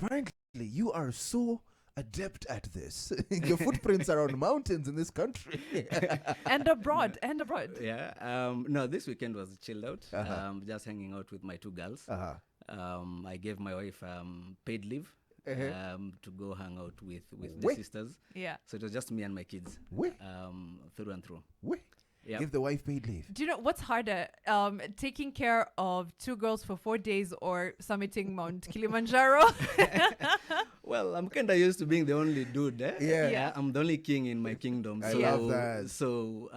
apparently you are so adept at this. Your footprints are on mountains in this country. And abroad, and abroad. Yeah. No, this weekend was chilled out. Just hanging out with my two girls. Uh-huh. I gave my wife paid leave to go hang out with the Wait. sisters. Yeah. So it was just me and my kids. Wait. Through and through. Wait. Yep. Give the wife paid leave. Do you know what's harder, taking care of two girls for 4 days or summiting Mount Kilimanjaro? Well, I'm kind of used to being the only dude. Yeah. I'm the only king in my kingdom. I So, love that. So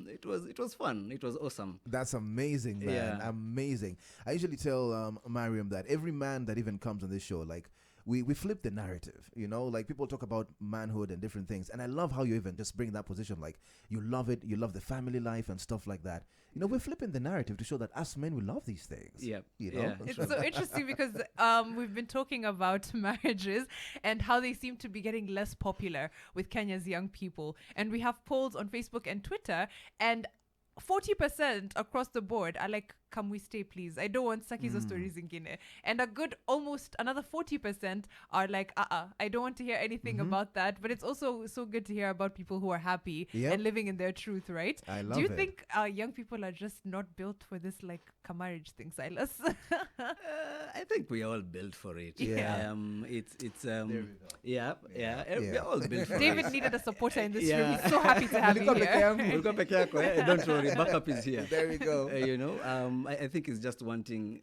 it was fun. It was awesome. That's amazing, man. Yeah. Amazing. I usually tell Mariam that every man that even comes on this show, like, we flip the narrative, you know, like people talk about manhood and different things. And I love how you even just bring that position, like you love it, you love the family life and stuff like that. You know, we're flipping the narrative to show that us men, we love these things. Yeah. You know? Yeah. It's so interesting because we've been talking about marriages and how they seem to be getting less popular with Kenya's young people. And we have polls on Facebook and Twitter, and 40% across the board are like, can we stay, please? I don't want Sakizo stories in Guinea. And a good almost another 40% are like, I don't want to hear anything about that. But it's also so good to hear about people who are happy and living in their truth, right? I love Do you it. think young people are just not built for this like marriage thing, Silas? I think we all built for it. Yeah. It's yeah. We're all built for David it. needed a supporter in this room. Yeah. He's so happy to have you here. Ulikuwa peke yako, eh? Don't worry, backup is here. There we go. You know, I think it's just wanting,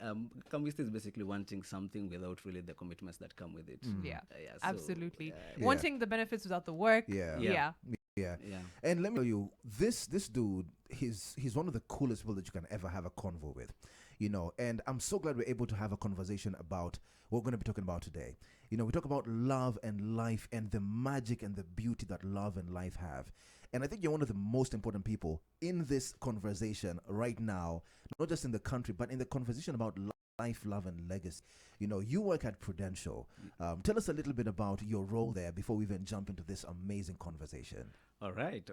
Kamwist is basically wanting something without really the commitments that come with it. Yeah, so, absolutely. Yeah. Wanting the benefits without the work. Yeah. Yeah. Yeah. Yeah. And let me tell you, this dude, he's one of the coolest people that you can ever have a convo with, you know. And I'm so glad we're able to have a conversation about what we're going to be talking about today. You know, we talk about love and life and the magic and the beauty that love and life have. And I think you're one of the most important people in this conversation right now, not just in the country, but in the conversation about life, love, and legacy. You know, you work at Prudential. Tell us a little bit about your role there before we even jump into this amazing conversation. All right.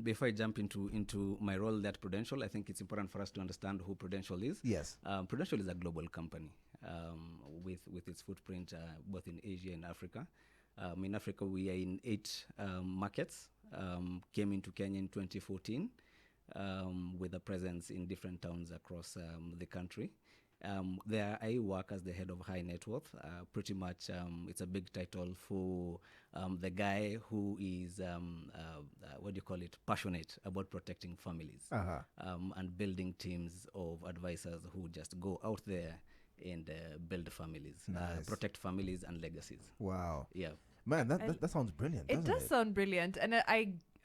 Before I jump into my role at Prudential, I think it's important for us to understand who Prudential is. Yes. Prudential is a global company with its footprint both in Asia and Africa. In Africa, we are in 8 markets. Came into Kenya in 2014 with a presence in different towns across the country. There I work as the head of high net worth. Pretty much it's a big title for the guy who is, passionate about protecting families and building teams of advisors who just go out there and build families, protect families and legacies. Wow. Yeah. Man, that sounds brilliant. It does sound brilliant. And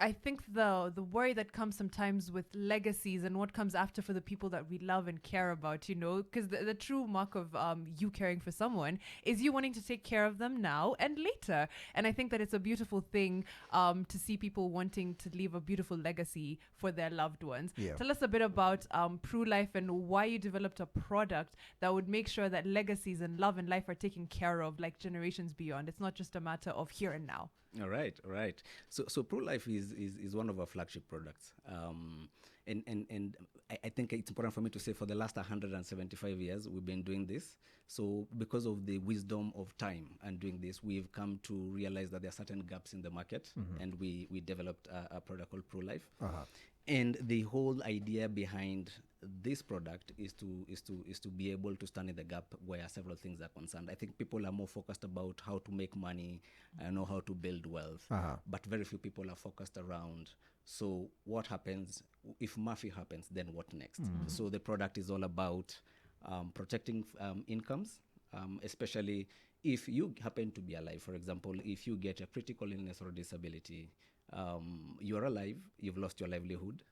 I think the worry that comes sometimes with legacies and what comes after for the people that we love and care about, you know, because the true mark of you caring for someone is you wanting to take care of them now and later. And I think that it's a beautiful thing to see people wanting to leave a beautiful legacy for their loved ones. Yeah. Tell us a bit about Pru Life and why you developed a product that would make sure that legacies and love and life are taken care of like generations beyond. It's not just a matter of here and now. All right. So Pro Life is one of our flagship products, and I think it's important for me to say for the last 175 years we've been doing this. So because of the wisdom of time and doing this, we've come to realize that there are certain gaps in the market, and we developed a product called Pro Life. And the whole idea behind this product is to be able to stand in the gap where several things are concerned. I think people are more focused about how to make money and know how to build wealth, but very few people are focused around, so what happens if Murphy happens, then what next? So the product is all about protecting incomes, especially if you happen to be alive. For example, if you get a critical illness or disability, you're alive, you've lost your livelihood,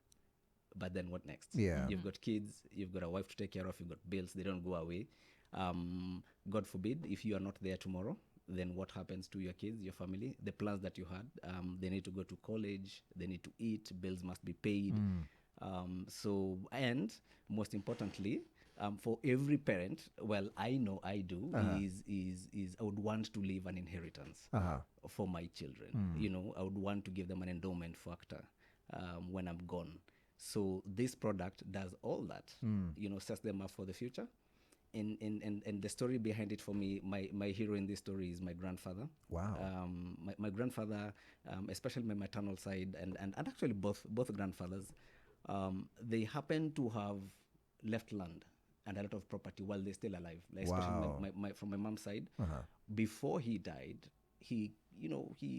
but then what next? Yeah. You've got kids, you've got a wife to take care of, you've got bills, they don't go away. God forbid, if you are not there tomorrow, then what happens to your kids, your family, the plans that you had? They need to go to college, they need to eat, bills must be paid. And most importantly, for every parent, well, I know I do, is I would want to leave an inheritance for my children. You know, I would want to give them an endowment factor when I'm gone. So this product does all that, you know, sets them up for the future. And the story behind it for me, my hero in this story is my grandfather. Wow. My grandfather, especially my maternal side, and actually both grandfathers, they happen to have left land and a lot of property while they're still alive. Like especially Wow. from my mom's side, Uh-huh. before he died, he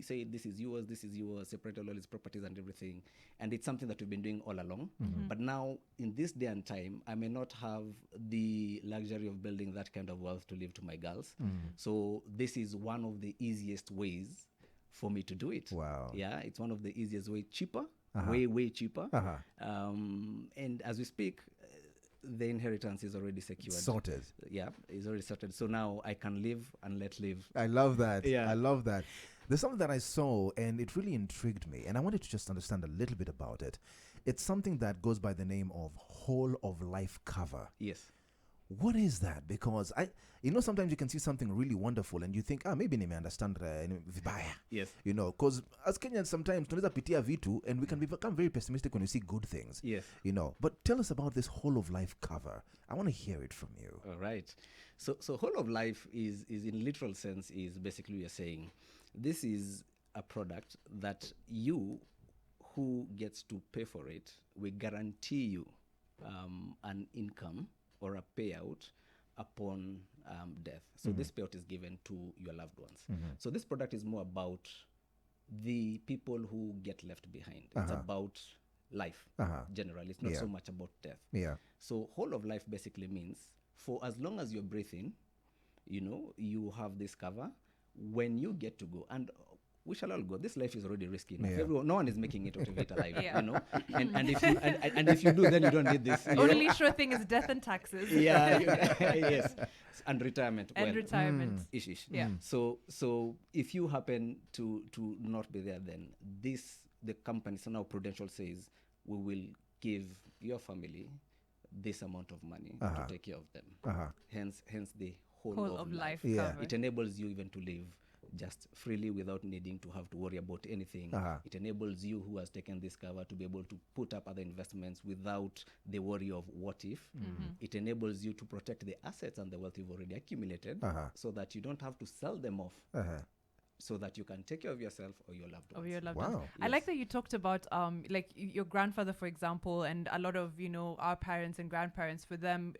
said, this is yours, separated all his properties and everything. And it's something that we've been doing all along. But now, in this day and time, I may not have the luxury of building that kind of wealth to leave to my girls. So this is one of the easiest ways for me to do it. Wow. Yeah, it's one of the easiest way, cheaper, Uh-huh. way cheaper. Uh-huh. And as we speak, the inheritance is already secured. Sorted. Yeah, it's already sorted. So now I can live and let live. I love that. Yeah. I love that. There's something that I saw and it really intrigued me, and I wanted to just understand a little bit about it. It's something that goes by the name of whole of life cover. Yes. What is that? Because sometimes you can see something really wonderful and you think, maybe nime understand vibaya. Yes. Because as Kenyans sometimes tunaweza pitia vitu and we can become very pessimistic when we see good things. Yes. But tell us about this whole of life cover. I want to hear it from you. All right. So whole of life is in literal sense is basically you're saying this is a product that you who gets to pay for it, we guarantee you an income or a payout upon death. So this payout is given to your loved ones. So this product is more about the people who get left behind. It's about life generally. It's not so much about death. Yeah. So whole of life basically means for as long as you're breathing, you have this cover. When you get to go, and we shall all go. This life is already risky enough. Yeah. No one is making it out of it alive. Yeah. And if you do, then you don't need this. Only sure thing is death and taxes. Yeah. Yes. And retirement. And retirement. Ish. Yeah. So if you happen to not be there, then the company, so now Prudential says we will give your family this amount of money to take care of them. Hence the whole of life. Yeah. Cover. It enables you even to live just freely without needing to have to worry about anything. It enables you who has taken this cover to be able to put up other investments without the worry of what if. It enables you to protect the assets and the wealth you've already accumulated so that you don't have to sell them off. So that you can take care of yourself or your loved ones. Of your loved Wow. ones. I like that you talked about like your grandfather, for example, and a lot of our parents and grandparents. For them,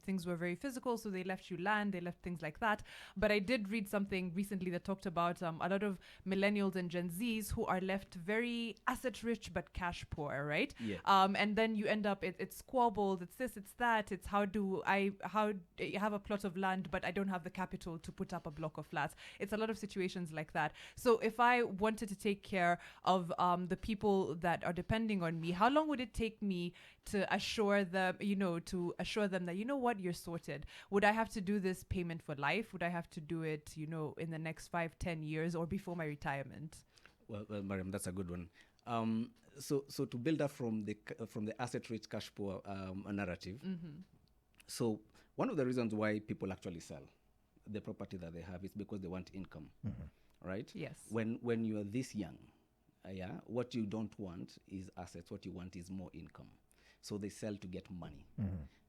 things were very physical, so they left you land, they left things like that. But I did read something recently that talked about a lot of millennials and Gen Zs who are left very asset rich but cash poor, right? Yeah. And then you end up it's squabbles, it's this, it's that, it's how I have a plot of land but I don't have the capital to put up a block of flats. It's a lot of situations like that. So if I wanted to take care of the people that are depending on me, how long would it take me to assure them, that, what, you're sorted? Would I have to do this payment for life? Would I have to do it, in the next 5-10 years or before my retirement? Well, Mariam, that's a good one. So to build up from the asset-rich, cash-poor narrative. So one of the reasons why people actually sell the property that they have is because they want income. Right? Yes. When you are this young, what you don't want is assets. What you want is more income. So they sell to get money.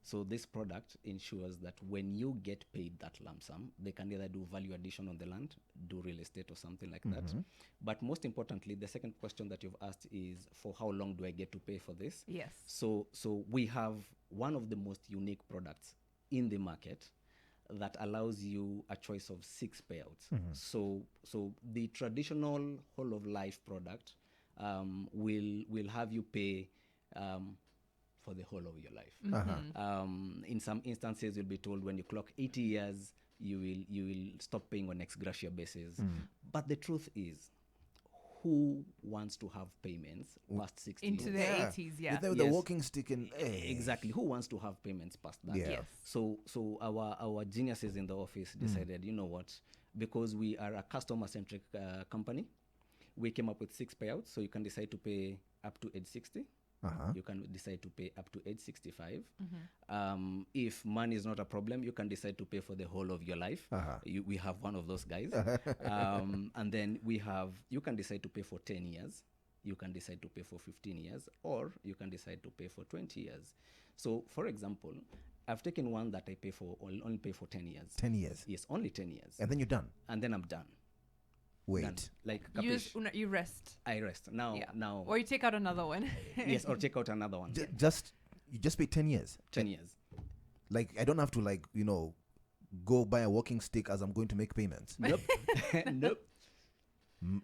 So this product ensures that when you get paid that lump sum, they can either do value addition on the land, do real estate or something like that. But most importantly, the second question that you've asked is, for how long do I get to pay for this? Yes. So we have one of the most unique products in the market that allows you a choice of 6 payouts. So the traditional whole of life product will have you pay for the whole of your life. In some instances, you'll be told when you clock 80 years, you will stop paying on ex gratia basis. But the truth is, who wants to have payments past 60 Into years? their 80s, yeah. With the walking stick and Exactly. Who wants to have payments past that? Yeah. Yes. So our geniuses in the office decided, you know what? Because we are a customer-centric company, we came up with 6 payouts. So you can decide to pay up to age 60. You can decide to pay up to age 65. If money is not a problem, you can decide to pay for the whole of your life. We have one of those guys. And then you can decide to pay for 10 years. You can decide to pay for 15 years, or you can decide to pay for 20 years. So, for example, I've taken one that I pay for, only pay for 10 years. 10 years. Yes, only 10 years. And then you're done. And then I'm done. Wait. Done. Like, You, capish? you rest. I rest. Now, Yeah. now. Or you take out another one. Yes, or check out another one. You just pay 10 years. 10 years. Like, I don't have to, like, go buy a walking stick as I'm going to make payments. Nope. Nope.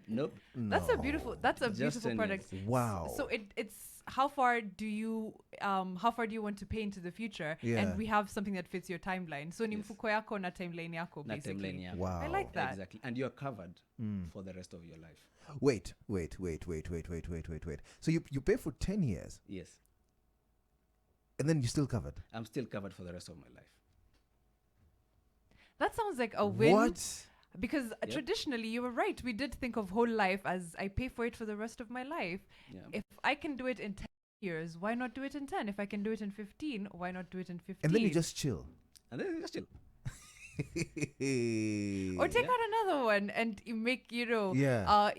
Nope. That's a beautiful. That's a Just beautiful 10 product. years. Wow. So it's how far do you want to pay into the future? Yeah. And we have something that fits your timeline. So ni Yes. mfuko yako na timeline yako Na basically. timeline yako. Wow. I like that. Exactly. And you're covered for the rest of your life. Wait. So you pay for 10 years Yes. and then you're still covered. I'm still covered for the rest of my life. That sounds like a win. What? Because Yep. traditionally, you were right. We did think of whole life as I pay for it for the rest of my life. Yeah. If I can do it in 10 years, why not do it in 10? If I can do it in 15, why not do it in 15? And then you just chill. And then you just chill. Or take out another one and you make, Yeah.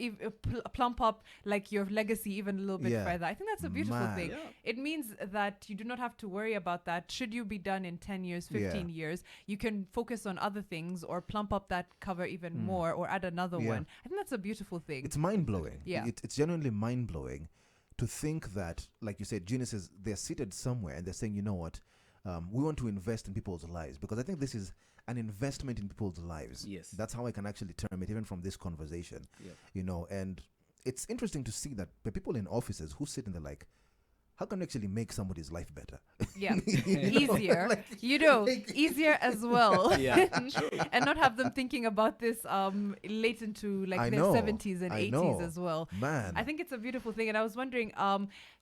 plump up like your legacy even a little bit Yeah. further. I think that's a beautiful Man. thing. Yeah. It means that you do not have to worry about that. Should you be done in 10 years, 15 years, you can focus on other things or plump up that cover even more or add another Yeah. one. I think that's a beautiful thing. It's mind-blowing. Yeah. It's genuinely mind-blowing to think that, like you said, geniuses, they're seated somewhere and they're saying, you know what, we want to invest in people's lives, because I think this is an investment in people's lives. Yes. That's how I can actually term it, even from this conversation. Yep. And it's interesting to see that the people in offices who sit in the like, how can you actually make somebody's life better? Yeah. You know, Easier. like- Easier as well. Yeah, And not have them thinking about this late into like I their know, 70s and I 80s know. as well. Man. I think it's a beautiful thing. And I was wondering,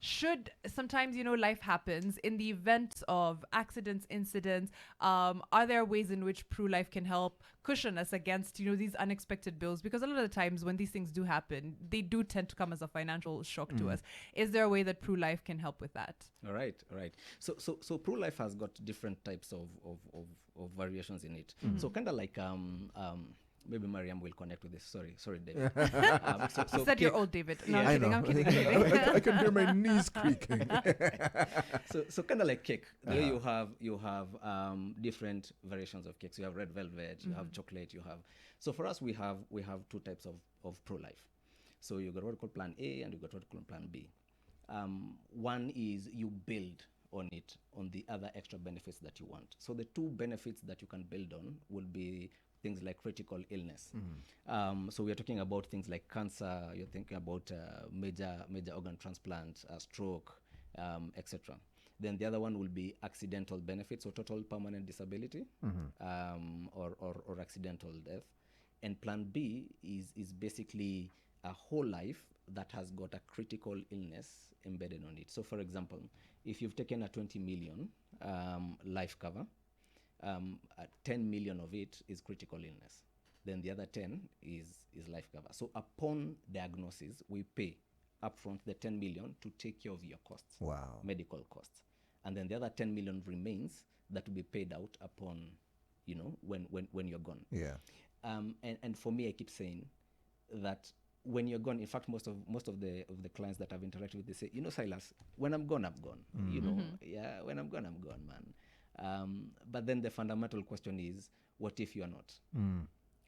should sometimes, life happens in the event of accidents, incidents, are there ways in which Pru Life can help cushion us against, these unexpected bills? Because a lot of the times when these things do happen, they do tend to come as a financial shock to us. Is there a way that Pru Life can help with that? All right. So Pro Life has got different types of variations in it. So kind of like maybe Mariam will connect with this. Sorry, David. You said you're old, David. No, I I'm kidding. know. I'm kidding. I can hear my knees creaking. So kind of like cake. There you have different variations of cakes. You have red velvet, you have chocolate, you have. So for us, we have two types of Pro Life. So you got what we call Plan A and you got what we call Plan B. One is you build on it, on the other extra benefits that you want. So the two benefits that you can build on will be things like critical illness. So we are talking about things like cancer, you're thinking about major organ transplant, stroke, etc. Then the other one will be accidental benefits, or total permanent disability, or accidental death. And Plan B is basically a whole life that has got a critical illness embedded on it. So for example, if you've taken a 20 million life cover, 10 million of it is critical illness. Then the other 10 is life cover. So upon diagnosis, we pay upfront the 10 million to take care of your costs, Wow. medical costs. And then the other 10 million remains that will be paid out upon, when you're gone. Yeah. And for me, I keep saying that when you're gone, in fact, most of the clients that I've interacted with, they say, Silas, when I'm gone, I'm gone. Yeah, when I'm gone, man. But then the fundamental question is, what if you are not?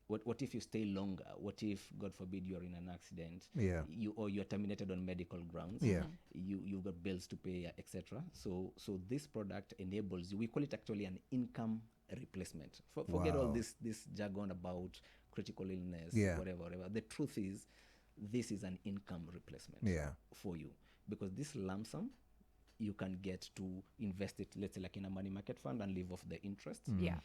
What if you stay longer? What if, God forbid, you're in an accident? Yeah. You're terminated on medical grounds? Yeah. You've got bills to pay, etc. So this product enables you. We call it actually an income replacement. Forget all Wow. this jargon about critical illness, Yeah. whatever. The truth is, this is an income replacement for you, because this lump sum, you can get to invest it, let's say, like in a money market fund, and live off the interest. Yeah.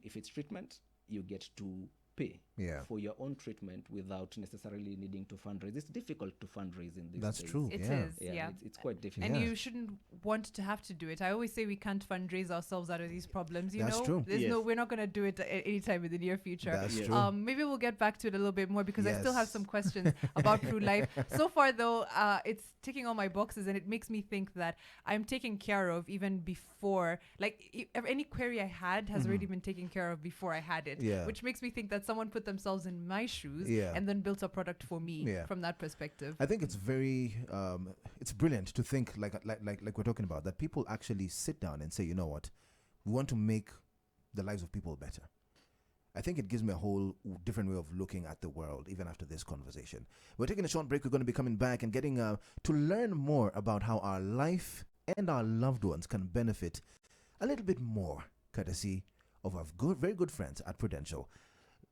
If it's treatment, you get to pay for your own treatment without necessarily needing to fundraise. It's difficult to fundraise in this That's days. true. It Yeah. is, Yeah, it's quite difficult. And Yeah. you shouldn't want to have to do it. I always say we can't fundraise ourselves out of these problems. That's true. There's we're not going to do it anytime in the near future. That's Yes. true. Maybe we'll get back to it a little bit more, because I still have Yes. some questions about Pru Life. So far, though, it's ticking all my boxes, and it makes me think that I'm taken care of even before, like any query I had has already been taken care of before I had it, Yeah. which makes me think that someone put themselves in my shoes Yeah. and then built a product for me Yeah. from that perspective. I think it's very, it's brilliant to think like we're talking about, that people actually sit down and say, you know what, We want to make the lives of people better. I think it gives me a whole different way of looking at the world, even after this conversation. We're taking a short break. We're going to be coming back and getting to learn more about how our life and our loved ones can benefit a little bit more, courtesy of our very good friends at Prudential.